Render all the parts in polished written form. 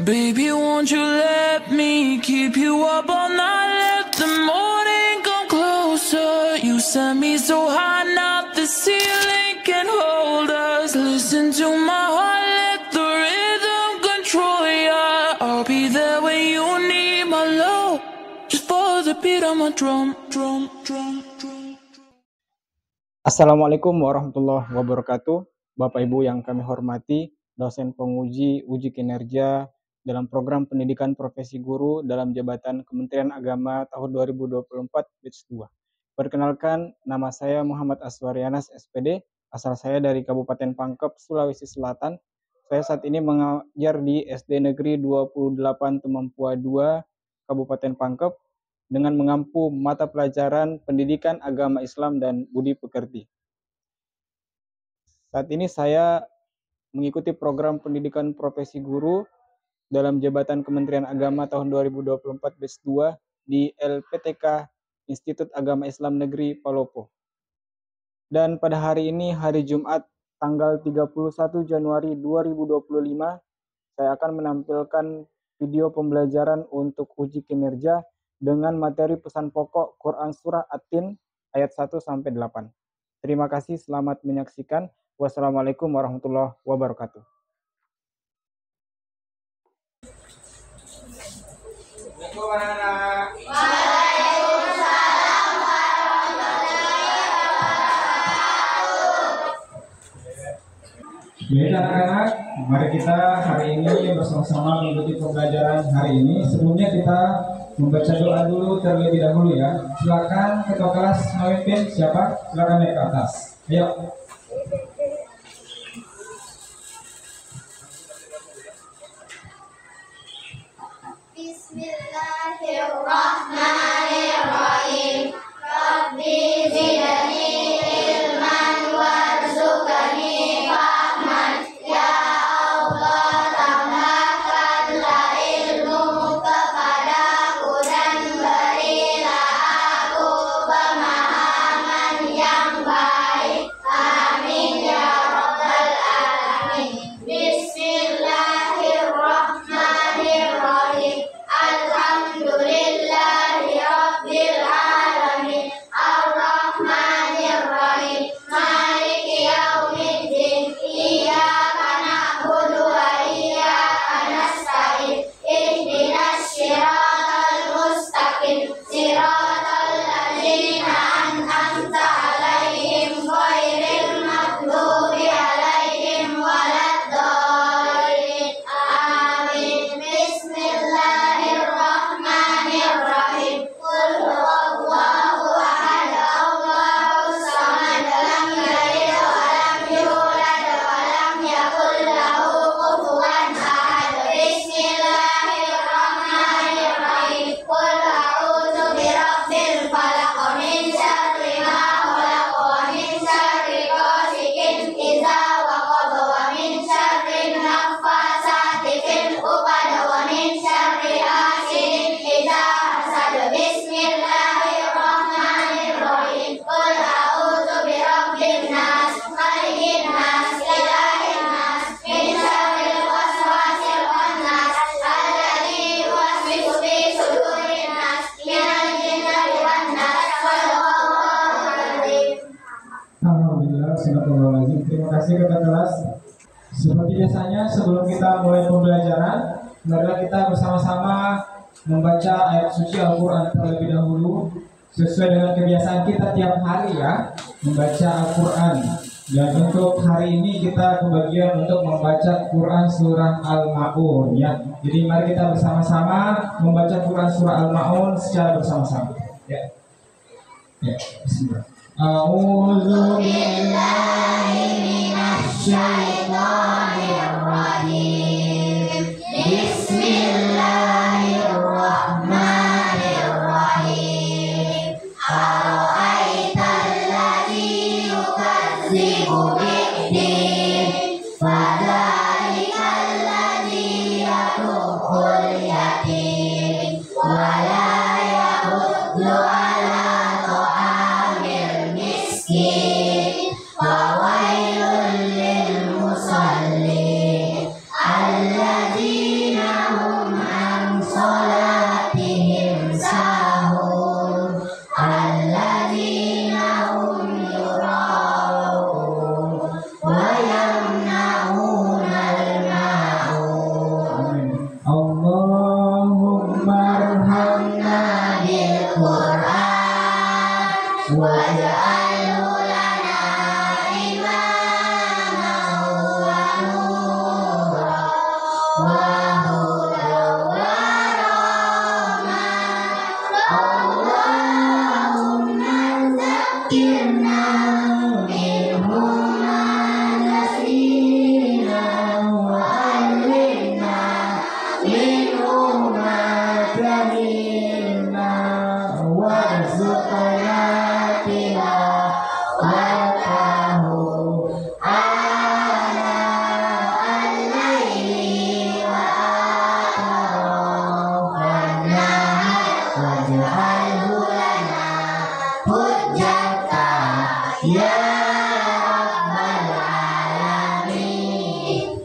Baby, won't you let me keep you up all night? Let the morning come closer. You set me so high, now the ceiling can hold us. Listen to my heart, let the rhythm control ya. I'll be there when you need my love. Just follow the beat of my drum. Assalamualaikum warahmatullahi wabarakatuh. Bapak Ibu yang kami hormati, dosen penguji uji kinerja dalam program pendidikan profesi guru dalam jabatan Kementerian Agama tahun 2024 batch 2. Perkenalkan, nama saya Muhammad Aswarianas SPD, asal saya dari Kabupaten Pangkep, Sulawesi Selatan. Saya saat ini mengajar di SD Negeri 28 Temempua 2, Kabupaten Pangkep, dengan mengampu mata pelajaran pendidikan agama Islam dan budi pekerti. Saat ini saya mengikuti program pendidikan profesi guru dalam jabatan Kementerian Agama tahun 2024 batch 2 di LPTK Institut Agama Islam Negeri Palopo. Dan pada hari ini, hari Jumat, tanggal 31 Januari 2025, saya akan menampilkan video pembelajaran untuk uji kinerja dengan materi pesan pokok Quran Surah At-Tin ayat 1-8. Terima kasih, selamat menyaksikan. Wassalamualaikum warahmatullahi wabarakatuh. Baik anak-anak, mari kita hari ini bersama-sama mengikuti pembelajaran hari ini. Sebelumnya kita membaca doa dulu terlebih dahulu ya. Silakan ketua kelas memimpin, siapa? Silakan naik ke atas. Ayo. Bismillahirrahmanirrahim. Rabbi zidni ilman warzuqni fahman. Ya Allah, tambahkanlah ilmu kepadaku dan berilah aku pemahaman yang baik. Amin ya rabbal alamin. Bismillahirrahmanirrahim. Alhamdulillahi rabbil alamin. Ar-Rahmanir-Rahim. Maliki yaumiddin. Iyyaka na'budu wa iyyaka nasta'in. Ihdinas siratal mustaqim. Siratal ladzina an'amta 'alaihim ghairil maghdubi 'alaihim waladdallin. Amin. Bismillahirrahmanirrahim. Qul huwallahu ahad. Allahus samad. Lam yalid wa lam yulad wa lam yakul lahu kufuwan ahad. Bismillahirrahmanirrahim. Qul a'udzu birabbil falaq. Min syarri ma khalaq. Wa min syarri ghasiqin idza waqab. Wa min syarri naffasati fil 'uqad. Wa min syarri hasidin idza hasad. Bismillahirrahmanirrahim. Qul a'udzu birabbin nas, malikin nas, ilahin nas, min syarril waswasil khannas, alladzi yuwaswisu fi sudurin nas, minal jinnati wan nas. Shadaqallahul adzim. Alhamdulillah, Bismillahirrahmanirrahim. Terima kasih ketua kelas. Seperti biasanya sebelum kita mulai pembelajaran, marilah kita bersama-sama membaca ayat suci Al-Quran terlebih dahulu. Sesuai dengan kebiasaan kita tiap hari ya, membaca Al-Quran. Dan untuk hari ini kita kebagian untuk membaca Quran Surah Al-Ma'un ya. Jadi mari kita bersama-sama membaca Quran Surah Al-Ma'un secara bersama-sama ya. Ya, bismillah. A'udzu billahi minasy syaithanir rajim. Bismillahirrahmanirrahim. Ara'aital ladzi yukadzibu biddin. Fadzalikal ladzi yad'ul yatim. Wa la yahuddu 'ala ta'amil miskin. Fawailul lil musallin. waj'alhu lana imaman wa nura wa hudan wa rahmah. Allahumma zakkirna minhu ma nasina wa allimna minhu ma jahilna warzuqna tilawatahu ana al-laili wa atrafan nahar waj'alhu lana hujjatan ya rabbal alamin.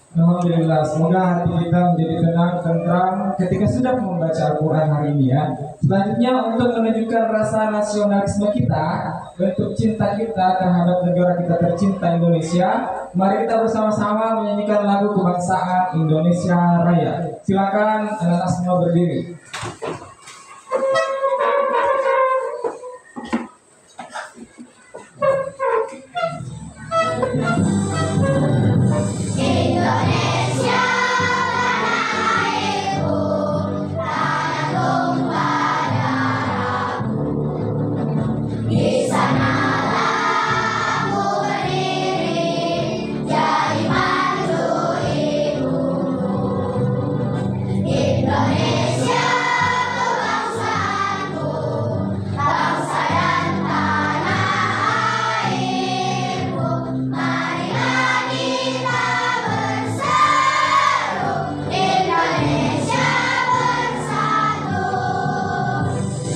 Alhamdulillah, semoga hati kita menjadi tenang, tentram ketika sudah membaca Al-Quran hari ini ya. Selanjutnya untuk menunjukkan rasa nasionalisme kita, bentuk cinta kita terhadap negara kita tercinta Indonesia, mari kita bersama-sama menyanyikan lagu kebangsaan Indonesia Raya. Silakan anak-anak semua berdiri. Indonesia tanah airku, tanah tumpah darahku. Di sanalah aku berdiri, jadi mantu ibu. Indonesia kebangsaanku, bangsa dan tanah airku. Marilah kita bersatu, Indonesia bersatu.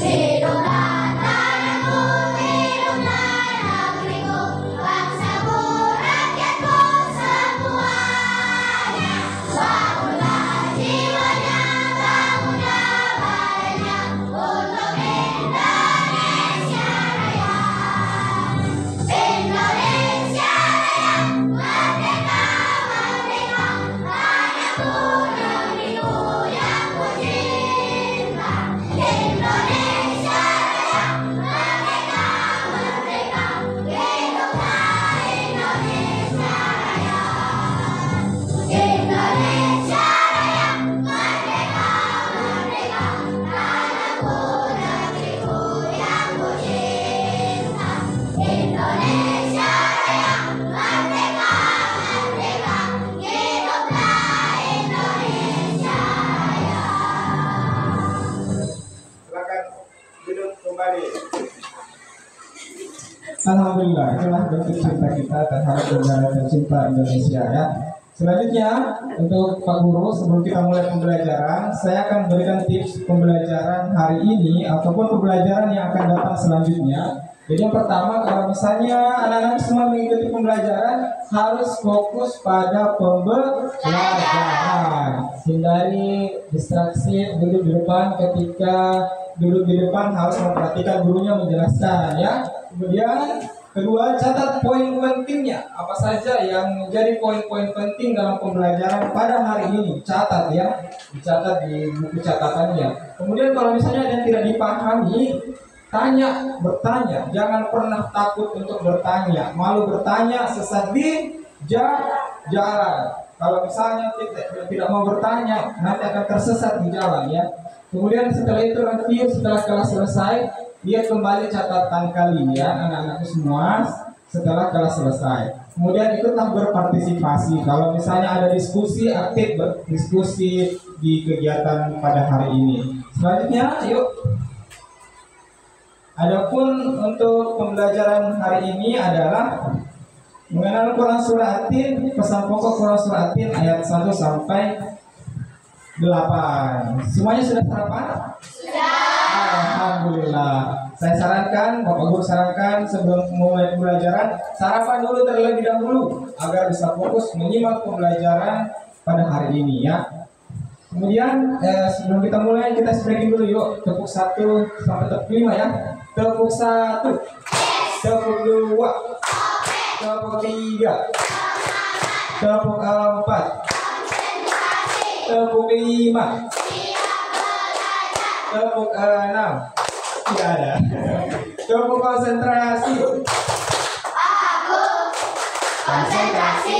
Hiduplah tanahku, hiduplah negeriku, bangsaku, rakyatku semuanya. Bangunlah jiwanya, bangunlah badannya untuk Indonesia Raya. Indonesia Raya, merdeka, merdeka, tanahku, negeriku yang ku cinta. Indonesia Raya, merdeka, merdeka, hiduplah Indonesia Raya. Indonesia Raya, merdeka, merdeka, tanahku, negeriku yang ku cinta. Indonesia Raya, merdeka, merdeka, hiduplah Indonesia Raya. Silakan duduk kembali. Alhamdulillah, itulah bentuk cinta kita terhadap negara tercinta Indonesia ya. Selanjutnya untuk Pak Guru, sebelum kita mulai pembelajaran, saya akan berikan tips pembelajaran hari ini ataupun pembelajaran yang akan datang selanjutnya. Jadi yang pertama, kalau misalnya anak-anak semua mengikuti pembelajaran, harus fokus pada pembelajaran. Hindari distraksi, duduk di depan. Ketika duduk di depan harus memperhatikan gurunya menjelaskan ya. Kemudian kedua, catat poin pentingnya. Apa saja yang menjadi poin-poin penting dalam pembelajaran pada hari ini. Catat ya, dicatat di buku catatannya. Kemudian kalau misalnya ada yang tidak dipahami, bertanya, jangan pernah takut untuk bertanya. Malu bertanya, sesat di jalan. Kalau misalnya tidak mau bertanya, nanti akan tersesat di jalan ya. Kemudian setelah itu nanti setelah kelas selesai, lihat kembali catatan kalian anak-anakku semua setelah kelas selesai. Kemudian ikutlah berpartisipasi. Kalau misalnya ada diskusi, aktif berdiskusi di kegiatan pada hari ini. Selanjutnya, yuk. Adapun untuk pembelajaran hari ini adalah mengenal Quran Surah At-Tin, pesan pokok Quran Surah At-Tin ayat 1 sampai 8. Semuanya sudah sarapan? Sudah. Alhamdulillah. Saya sarankan, Bapak Guru sarankan sebelum mulai pembelajaran, sarapan dulu terlebih dahulu agar bisa fokus menyimak pembelajaran pada hari ini ya. Kemudian sebelum kita mulai, kita speaking dulu yuk. Tepuk 1 sampai tepuk 5 ya. Tepuk 1, tepuk 2, tepuk 3, tepuk 4, tepuk 5, tepuk 6, Tidak ada. Coba konsentrasi. Aku konsentrasi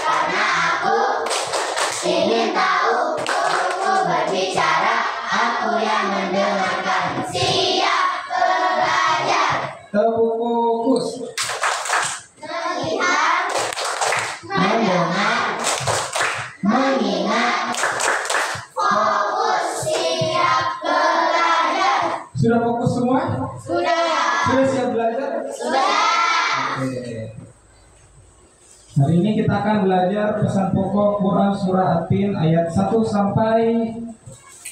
karena aku ingin tahu guruku berbicara, aku yang mendengarkan. Siap belajar. Tepuk fokus. Melihat, mendengar, mengingat. Fokus, siap belajar. Sudah fokus semua? Sudah. Sudah siap belajar? Sudah. Oke. Hari ini kita akan belajar pesan pokok Quran surah At-Tin ayat 1 sampai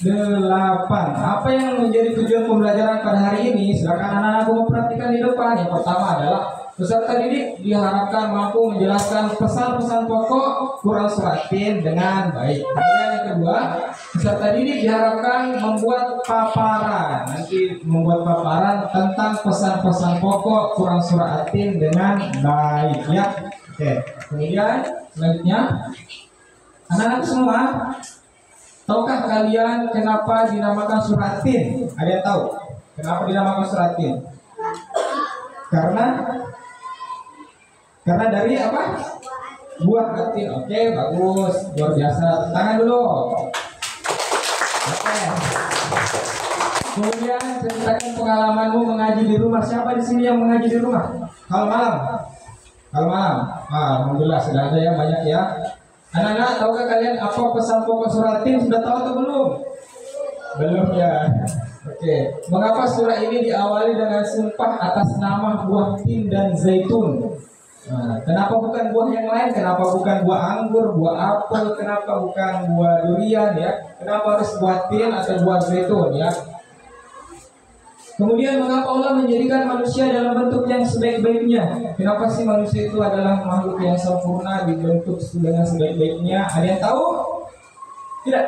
8. Apa yang menjadi tujuan pembelajaran pada hari ini? Silakan anak-anakku memperhatikan di depan. Yang pertama adalah peserta didik diharapkan mampu menjelaskan pesan-pesan pokok Quran surah At-Tin dengan baik. Kemudian yang kedua, peserta didik diharapkan membuat paparan. Nanti membuat paparan tentang pesan-pesan pokok Quran surah At-Tin dengan baik ya. Oke. Kemudian selanjutnya, anak-anak semua, tahukah kalian kenapa dinamakan surah At-Tin? Ada yang tahu? Kenapa dinamakan surah At-Tin? Karena dari apa? Buah At-Tin. Oke, bagus, luar biasa. Tangan dulu. Oke. Kemudian ceritakan pengalamanmu mengaji di rumah. Siapa di sini yang mengaji di rumah? Kalau malam. Alhamdulillah sudah ada yang banyak ya. Anak-anak, tahukah kalian apa pesan pokok surah At-Tin? Sudah tahu atau belum? Belum ya. Oke. Mengapa surah ini diawali dengan sumpah atas nama buah tin dan zaitun? Nah, kenapa bukan buah yang lain? Kenapa bukan buah anggur, buah apel? Kenapa bukan buah durian ya? Kenapa harus buah tin atau buah zaitun ya? Kemudian mengapa Allah menjadikan manusia dalam bentuk yang sebaik-baiknya? Kenapa sih manusia itu adalah makhluk yang sempurna dibentuk dengan sebaik-baiknya? Ada yang tahu? Tidak?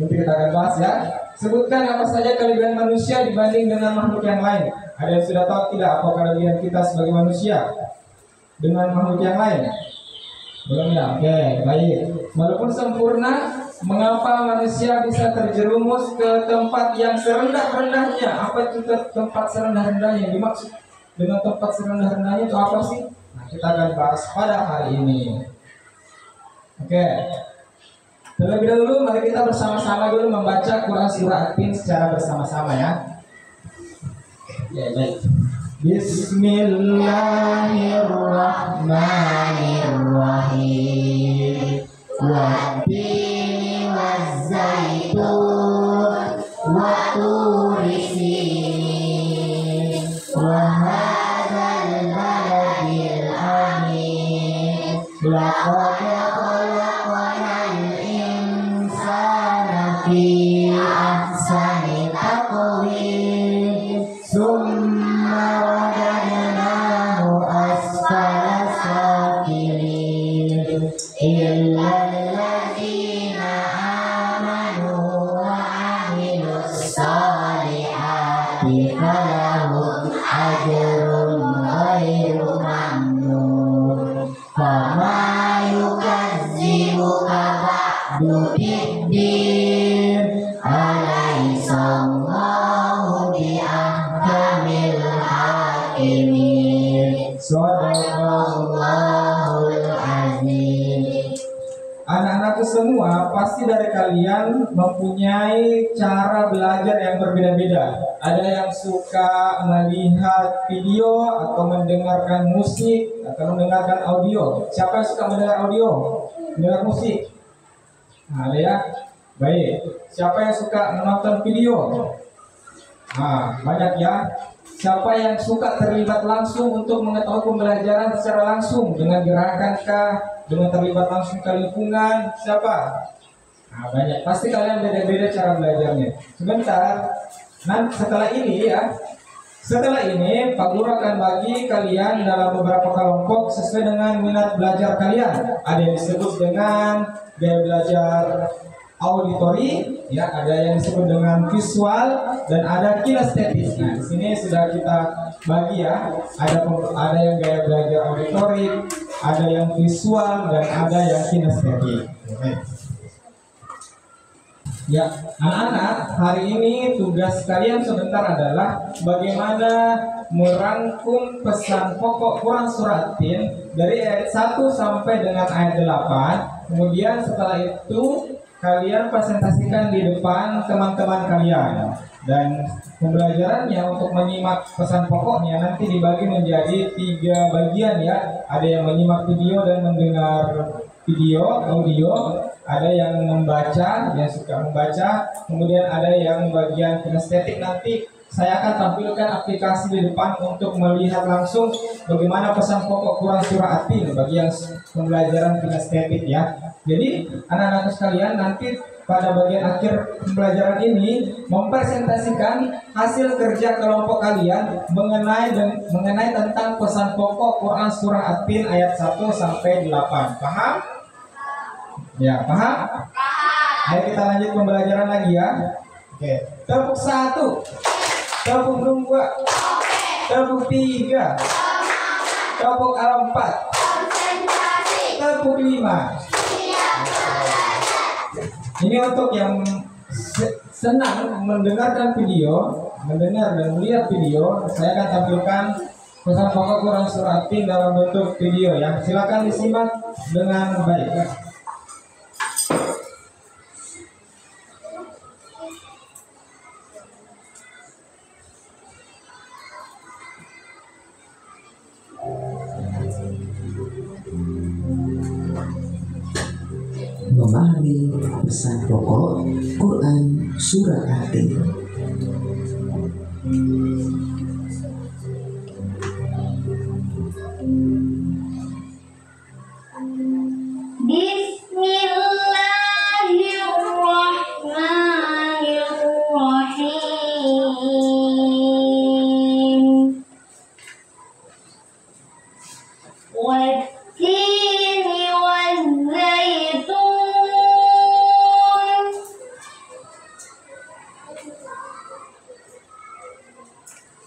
Nanti kita akan bahas ya. Sebutkan apa saja kelebihan manusia dibanding dengan makhluk yang lain. Ada yang sudah tahu tidak apa kelebihan kita sebagai manusia dengan makhluk yang lain? Belum ya? Oke, baik. Walaupun sempurna, mengapa manusia bisa terjerumus ke tempat yang serendah-rendahnya? Apa itu tempat serendah-rendahnya? Dimaksud dengan tempat serendah-rendahnya itu apa sih? Nah, kita akan bahas pada hari ini. Oke. Terlebih dahulu, mari kita bersama-sama dulu membaca Quran surah At-Tin secara bersama-sama ya. Ya, baik. Bismillahirrahmanirrahim. Wat-tini waz-zaitun wa turi sinin wa hadzal baladil amin. Laqad khalaqnal insana fi ahsani taqwim. Summa radadnahu asfala safilin. Illa alladzina amanu wa amilus solihati falahum ajrun ghairu mamnun. Fama yukazzibuka ba'du biddin. Alaihissallahu bi'ahkamil hakimin. Sadaqallahul azim. Anak-anakku semua, pasti dari kalian mempunyai cara belajar yang berbeda-beda. Ada yang suka melihat video atau mendengarkan musik atau mendengarkan audio. Siapa yang suka mendengar audio? Mendengar musik? Nah, ada ya? Baik. Siapa yang suka menonton video? Nah, banyak ya. Siapa yang suka terlibat langsung untuk mengetahui pembelajaran secara langsung dengan gerakan dengan terlibat langsung ke lingkungan? Siapa? Nah, banyak. Pasti kalian beda-beda cara belajarnya. Sebentar. Nanti setelah ini ya. Setelah ini Pak Guru akan bagi kalian dalam beberapa kelompok sesuai dengan minat belajar kalian. Ada yang disebut dengan gaya belajar auditori, ya, ada yang disebut dengan visual dan ada kinestetis. Nah, di sini sudah kita bagi ya. Ada yang gaya belajar auditori, ada yang visual dan ada yang kinestetik. Oke. Ya, anak-anak, hari ini tugas kalian sebentar adalah bagaimana merangkum pesan pokok Quran Surah At-Tin dari ayat 1 sampai dengan ayat 8. Kemudian setelah itu kalian presentasikan di depan teman-teman kalian. Dan pembelajarannya untuk menyimak pesan pokoknya nanti dibagi menjadi 3 bagian ya. Ada yang menyimak video dan mendengar audio, ada yang membaca, yang suka membaca, kemudian ada yang bagian kinestetik. Nanti saya akan tampilkan aplikasi di depan untuk melihat langsung bagaimana pesan pokok Quran Surah At-Tin bagi yang pembelajaran kinestetik ya. Jadi anak-anak sekalian, nanti pada bagian akhir pembelajaran ini mempresentasikan hasil kerja kelompok kalian mengenai tentang pesan pokok Quran Surah At-Tin ayat 1 sampai 8. Paham? Ya, paham? Ayo kita lanjut pembelajaran lagi ya. Oke, tepuk 1, tepuk 2, tepuk 3, tepuk 4, tepuk 5. Ini untuk yang senang mendengarkan video, mendengar dan melihat video, saya akan tampilkan pesan pokok Quran Surah At-Tin dalam bentuk video ya. Silakan disimak dengan baik. Memahami pesan pokok Quran Surah At-Tin. Bismillahirrahmanirrahim. Wat-tini waz-zaitun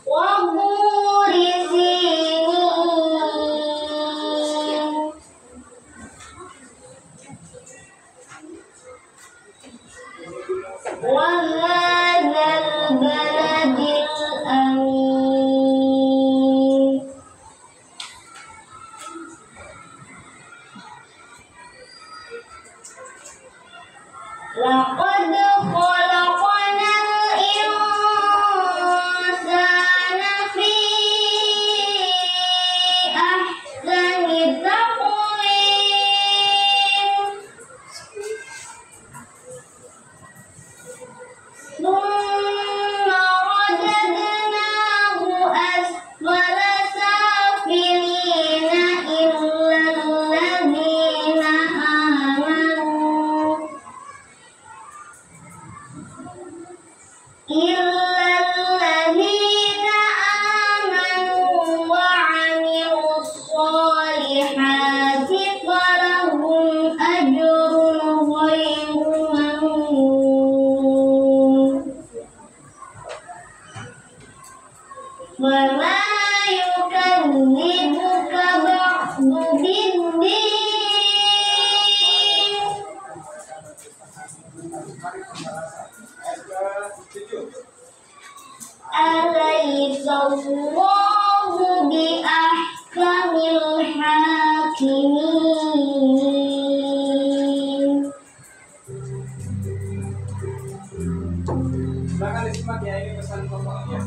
wa turi sinin wa hadzal baladil amin. Laqad khalaqnal insana fi ahsani taqwim. Tsumma radadnahu asfala safilina illa alladhina amanu wa 'amilus solihati falahum ajrun ghairu mamnun. Wa ma yukadzibuka ba'du bid-din. Alaysa Allahu bi ahkamil hakimin. Silakan disimak ya, ini pesan pokoknya.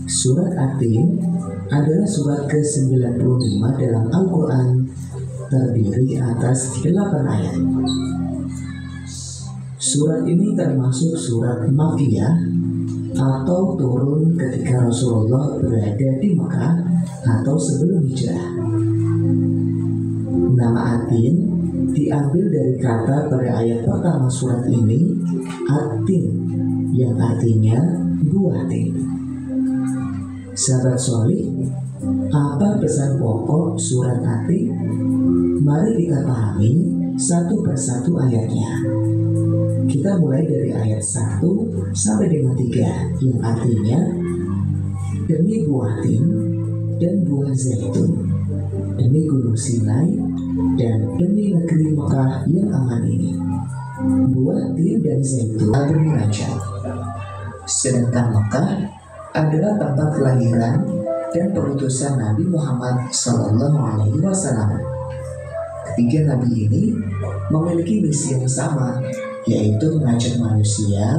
Surat At-Tin adalah surat ke-95 dalam Al-Quran, terdiri atas 8 ayat. Surat ini termasuk surat Makkiyah atau turun ketika Rasulullah berada di Mekah atau sebelum hijrah. Nama At-Tin diambil dari kata pada ayat pertama surat ini, At-Tin, yang artinya buah tin. Sahabat solih, apa pesan pokok surat At-Tin? Mari kita pahami satu persatu ayatnya. Kita mulai dari ayat 1 sampai dengan 3, yang artinya demi buah tin dan buah zaitun, demi gunung Sinai dan demi negeri Mekah yang aman ini. buah tin dan zaitun bermunajat. Sedangkan Mekah adalah tempat kelahiran dan perutusan Nabi Muhammad SAW. Ketiga nabi ini memiliki misi yang sama, yaitu mengajak manusia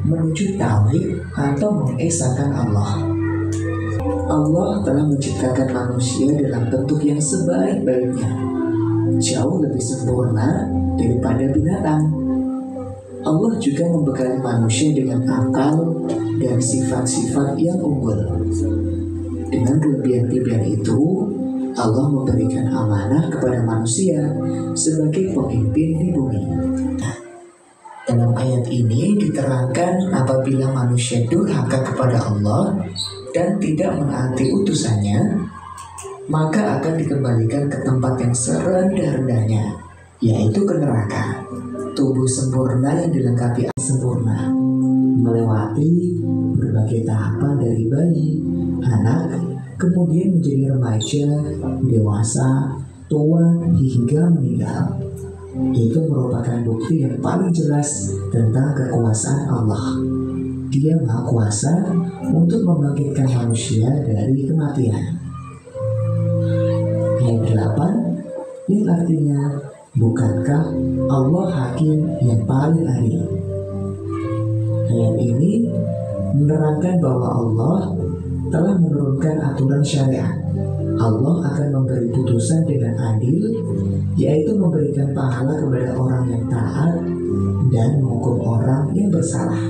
menuju tauhid atau mengesahkan Allah. Allah telah menciptakan manusia dalam bentuk yang sebaik-baiknya, jauh lebih sempurna daripada binatang. Allah juga membekali manusia dengan akal dan sifat-sifat yang unggul. Dengan kelebihan-kelebihan itu, Allah memberikan amanah kepada manusia sebagai pemimpin di bumi. Dalam ayat ini diterangkan apabila manusia durhaka kepada Allah dan tidak menaati utusannya, maka akan dikembalikan ke tempat yang serendah-rendahnya, yaitu ke neraka. Tubuh sempurna yang dilengkapi sempurna, melewati berbagai tahapan dari bayi, anak, kemudian menjadi remaja, dewasa, tua, hingga meninggal. Itu merupakan bukti yang paling jelas tentang kekuasaan Allah. Dia Maha Kuasa untuk membangkitkan manusia dari kematian. Ayat 8 yang artinya, bukankah Allah hakim yang paling adil? Ayat ini menerangkan bahwa Allah telah menurunkan aturan syariat. Allah akan memberi putusan dengan adil, yaitu memberikan pahala kepada orang yang taat dan menghukum orang yang bersalah.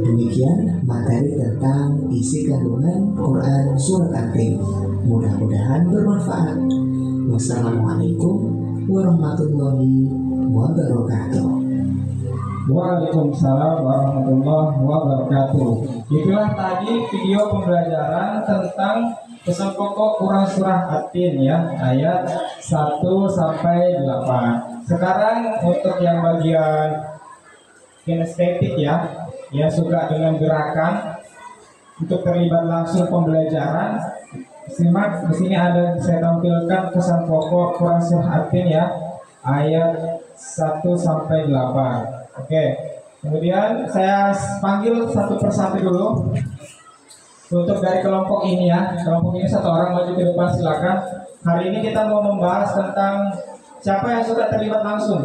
Demikian materi tentang isi kandungan Quran Surat At-Tin. Mudah-mudahan bermanfaat. Wassalamualaikum warahmatullahi wabarakatuh. Waalaikumsalam warahmatullahi wabarakatuh. Itulah tadi video pembelajaran tentang pesan pokok Quran Surah At-Tin ya, ayat 1 sampai 8. Sekarang untuk yang bagian kinestetik ya, yang suka dengan gerakan, untuk terlibat langsung pembelajaran, simak di sini ada saya tampilkan pesan pokok Quran Surah At-Tin ya, ayat 1 sampai 8. Oke, kemudian saya panggil satu persatu dulu. Untuk dari kelompok ini ya, kelompok ini satu orang maju ke depan silakan. Hari ini kita mau membahas tentang siapa yang suka terlibat langsung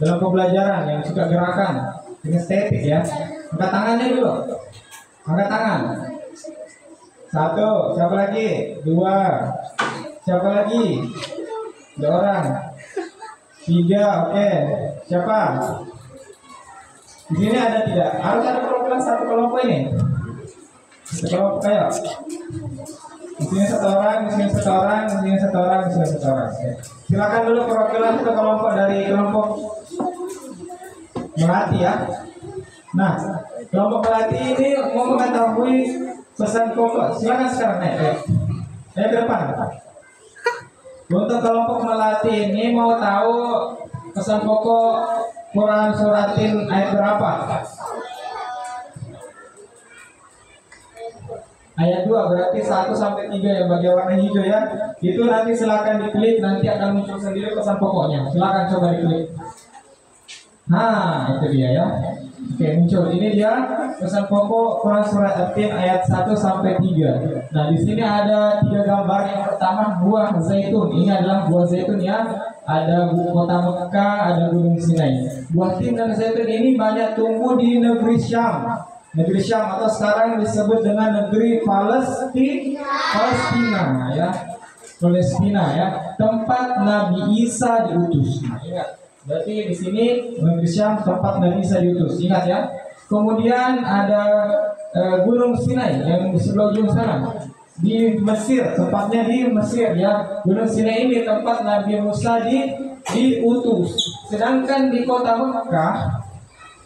dalam pembelajaran, yang suka gerakan, kinestetik ya. Angkat tangannya dulu. Angkat tangan. 1, siapa lagi? 2, siapa lagi? 2 orang. 3, oke. Siapa? Di sini ada tidak? Harus ada perwakilan satu kelompok ini. Kelompok ayo. Di sini 1 orang, di sini 1 orang, di sini 1 orang, di sini 1 orang. Oke. Silakan dulu perwakilan satu kelompok dari kelompok Melati ya. Nah, kelompok Melati ini mau mengetahui pesan pokok. Silakan sekarang naik. Saya ke depan. Untuk kelompok Melati ini mau tahu pesan pokok Quran Surah At-Tin ayat berapa? Ayat 2, berarti 1 sampai 3 yang bagian warna hijau ya. Itu nanti silakan diklik, nanti akan muncul sendiri pesan pokoknya. Silakan coba diklik. Nah, itu dia ya. Oke, muncul. Ini dia pesan pokok Quran Surah At-Tin ayat 1 sampai 3. Nah, di sini ada 3 gambar. Yang pertama buah zaitun. Ini adalah buah zaitun ya. Ada kota Mekah, ada Gunung Sinai. Buah tin dan zaitun ini banyak tumbuh di negeri Syam. Negeri Syam atau sekarang disebut dengan negeri Palestina ya. Palestina ya, tempat Nabi Isa diutus. Nah, ingat. Berarti di sini negeri Syam tempat Nabi Isa diutus. Ingat ya. Kemudian ada Gunung Sinai yang di sebelah ujung sana. Di Mesir, tempatnya di Mesir ya. Gunung Sinai ini tempat Nabi Musa diutus. Sedangkan di kota Mekah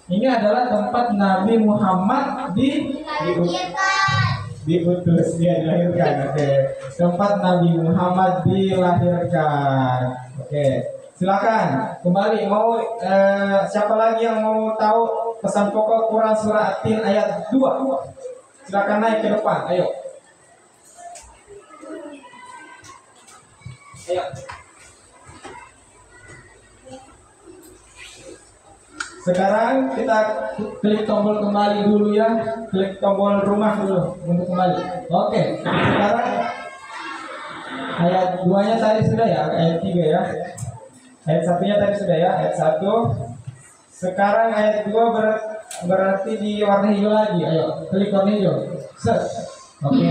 ini adalah tempat Nabi Muhammad diutus, dia dilahirkan. Oke. Tempat Nabi Muhammad dilahirkan. Oke. Silakan kembali. Mau siapa lagi yang mau tahu pesan pokok Quran Surah At-Tin ayat 2? Silakan naik ke depan. Ayo. Ayo. Sekarang kita klik tombol kembali dulu ya, klik tombol rumah dulu untuk kembali. Oke, sekarang ayat 2-nya tadi sudah ya, ayat 3 ya. Ayat 1-nya tadi sudah ya, ayat 1. Sekarang ayat 2 berarti di warna hijau lagi. Ayo, klik warna hijau. Set. Oke.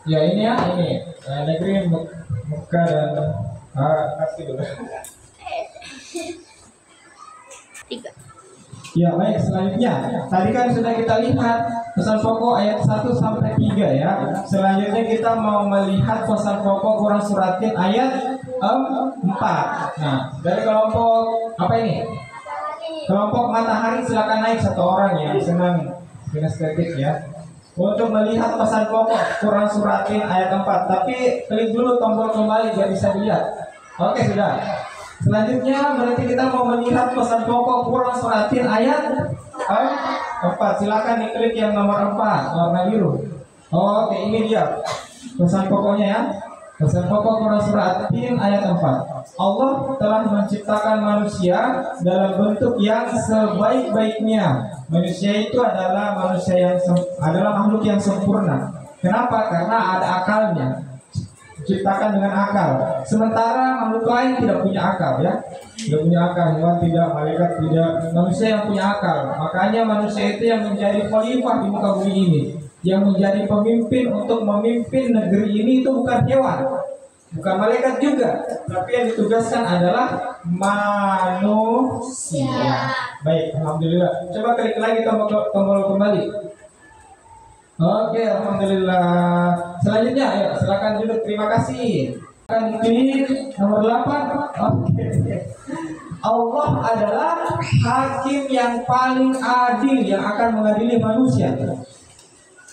Ya ini ya, ini negeri Mekah dan kasih dulu. Ya baik, selanjutnya tadi kan sudah kita lihat pesan pokok ayat 1 sampai 3 ya. Selanjutnya kita mau melihat pesan pokok Quran Suratin ayat 4. Nah, dari kelompok apa ini? Kelompok matahari silakan naik satu orang yang senang kinestetik ya. Untuk melihat pesan pokok Quran Suratin ayat 4. Tapi klik dulu tombol kembali biar bisa dilihat. Oke, sudah. Selanjutnya berarti kita mau melihat pesan pokok Quran Suratin ayat 4. Silakan diklik yang nomor 4 warna biru. Oke, ini dia pesan pokoknya ya. Pesan pokok Quran Suratin ayat 4. Allah telah menciptakan manusia dalam bentuk yang sebaik-baiknya. Manusia itu adalah makhluk yang sempurna. Kenapa? Karena ada akalnya. Diciptakan dengan akal. Sementara makhluk lain tidak punya akal ya. Tidak punya akal, hewan tidak, malaikat tidak, manusia yang punya akal. Makanya manusia itu yang menjadi khalifah di muka bumi ini. Yang menjadi pemimpin untuk memimpin negeri ini itu bukan hewan, bukan malaikat juga, tapi yang ditugaskan adalah manusia. Baik, alhamdulillah. Coba klik lagi tombol kembali. Oke, alhamdulillah. Selanjutnya, ayo silakan duduk. Terima kasih. Akan klik nomor 8. Oke. Allah adalah hakim yang paling adil yang akan mengadili manusia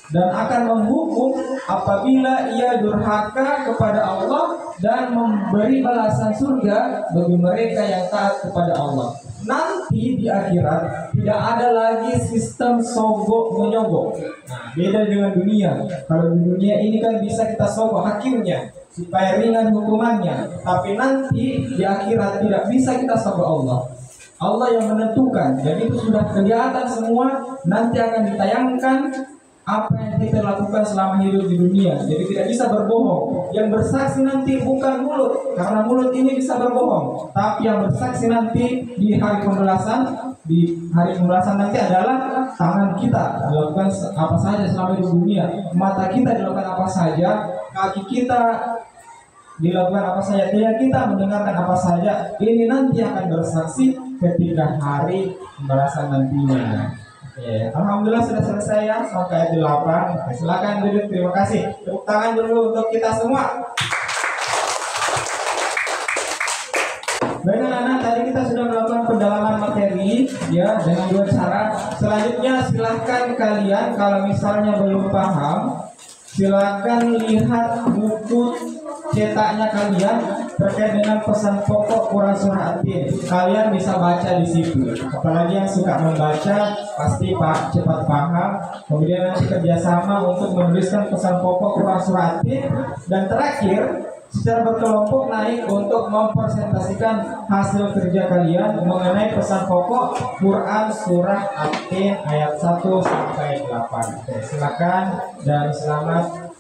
dan akan menghukum apabila ia durhaka kepada Allah dan memberi balasan surga bagi mereka yang taat kepada Allah. Nanti di akhirat tidak ada lagi sistem sogok menyogok. Nah, beda dengan dunia. Kalau di dunia ini kan bisa kita sogok hakimnya supaya ringan hukumannya, tapi nanti di akhirat tidak bisa kita sogok Allah. Allah yang menentukan, dan itu sudah kelihatan semua. Nanti akan ditayangkan apa yang kita lakukan selama hidup di dunia. Jadi tidak bisa berbohong. Yang bersaksi nanti bukan mulut, karena mulut ini bisa berbohong. Tapi yang bersaksi nanti di hari pembalasan, nanti adalah tangan kita dilakukan apa saja selama hidup dunia. Mata kita dilakukan apa saja, kaki kita dilakukan apa saja, telinga kita mendengarkan apa saja. Ini nanti akan bersaksi ketika hari pembalasan nantinya. Ya, alhamdulillah sudah selesai ya sampai ayat 8. Silakan duduk. Terima kasih. Tepuk tangan dulu untuk kita semua. Baik anak-anak, tadi kita sudah melakukan pendalaman materi ya dengan 2 cara. Selanjutnya silahkan kalian kalau misalnya belum paham, silakan lihat buku cetaknya kalian terkait dengan pesan pokok Quran Suratin. Kalian bisa baca di situ. Apalagi yang suka membaca pasti cepat paham. Kemudian nanti kerjasama untuk menuliskan pesan pokok Quran Suratin. Dan terakhir secara berkelompok naik untuk mempresentasikan hasil kerja kalian mengenai pesan pokok Quran Surah At-Tin ayat 1 sampai 8. Oke, silakan dan selamat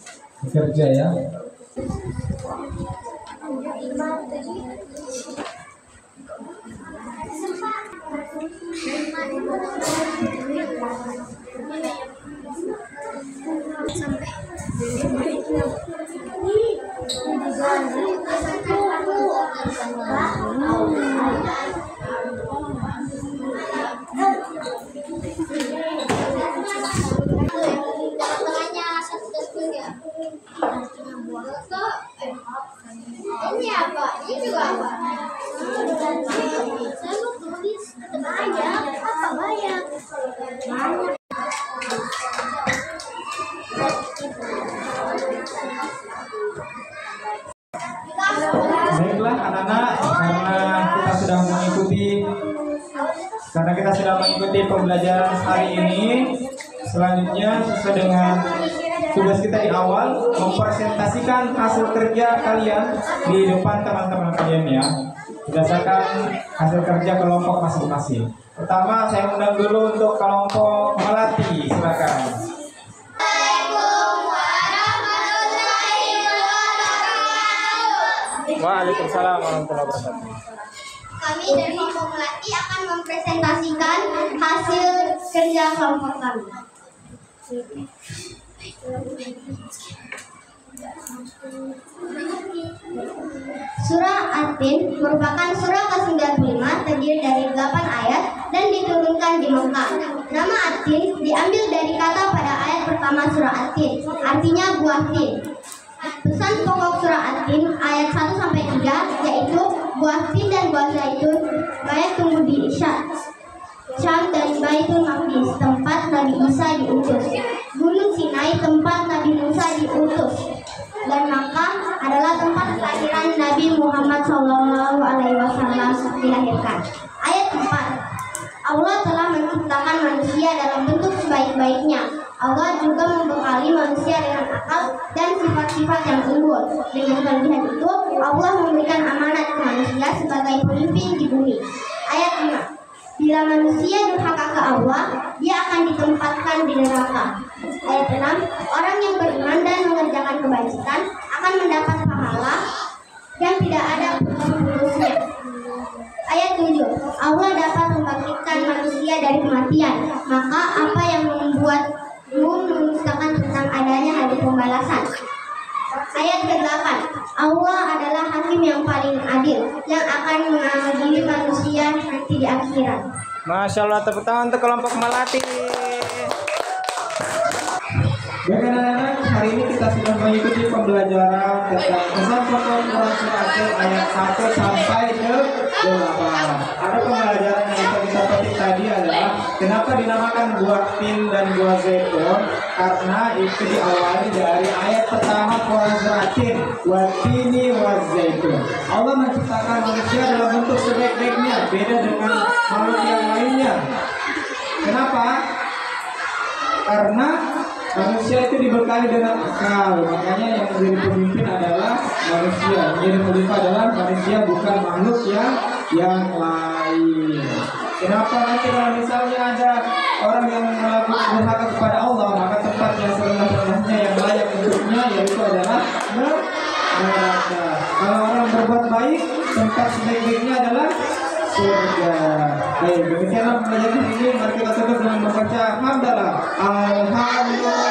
bekerja ya. Ini apa? Ini juga apa? Saya mau tulis banyak. Apa banyak? Banyak. Baiklah anak-anak, karena kita sudah mengikuti pembelajaran hari ini. Selanjutnya sesuai dengan tugas kita di awal mempresentasikan hasil kerja kalian di depan teman-teman kalian ya, berdasarkan hasil kerja kelompok masing-masing. Pertama saya undang dulu untuk kelompok melati, silakan. Waalaikumsalam warahmatullahi wabarakatuh. Kami dari kelompok melati akan mempresentasikan hasil kerja kelompok kami. Surah At-Tin merupakan surah ke-95 terdiri dari 8 ayat dan diturunkan di Mekah. Nama At-Tin diambil dari kata pada ayat pertama surah At-Tin, artinya buah tin. Pesan pokok surah At-Tin ayat 1-3 yaitu buah tin dan buah zaitun banyak tumbuh di Syam dan Baitul Maqdis tempat Nabi Isa diutus, Gunung Sinai tempat Nabi Musa diutus, dan Makkah adalah tempat kelahiran Nabi Muhammad SAW dilahirkan. Ayat 4. Allah telah menciptakan manusia dalam bentuk sebaik-baiknya. Allah juga membekali manusia dengan akal dan sifat-sifat yang unggul. Dengan kelebihan itu, Allah memberikan amanat ke manusia sebagai pemimpin di bumi. Ayat 5. Bila manusia durhaka ke Allah, dia akan ditempatkan di neraka. Ayat 6. Orang yang beriman dan mengerjakan kebajikan akan mendapat pahala yang tidak ada putus-putusnya. Ayat 7. Allah dapat membangkitkan manusia dari kematian. Maka apa yang membuatmu mendustakan tentang adanya hari pembalasan? Ayat ke-8. Allah adalah hakim yang paling adil yang akan mengadili manusia nanti di akhirat. Masya Allah, tepuk tangan untuk kelompok melati. Baik anak-anak, hari ini kita sudah mengikuti pembelajaran tentang pesan pokok Quran Surah At-Tin ayat 1 sampai ke 8. Ada pembelajaran yang bisa kita petik tadi adalah kenapa dinamakan buah tin dan buah zaitun, karena itu diawali dari ayat pertama Quran Surah At-Tin, wa tini wa zaitun. Allah menciptakan manusia dalam bentuk sebaik-baiknya, beda dengan makhluk yang lainnya. Kenapa? Karena manusia itu dibekali dengan akal, makanya yang menjadi pemimpin adalah manusia. Menjadi khalifah adalah manusia, bukan makhluk yang lain. Kenapa nanti kalau misalnya ada orang yang melakukan durhaka kepada Allah, maka tempat yang sebenarnya yang layak untuknya yaitu adalah neraka. Kalau orang berbuat baik, tempat sebaik-baiknya adalah surga. Baik, demikianlah pelajaran ini. Mari kita tutup dengan membaca hamdalah. Alhamdulillah.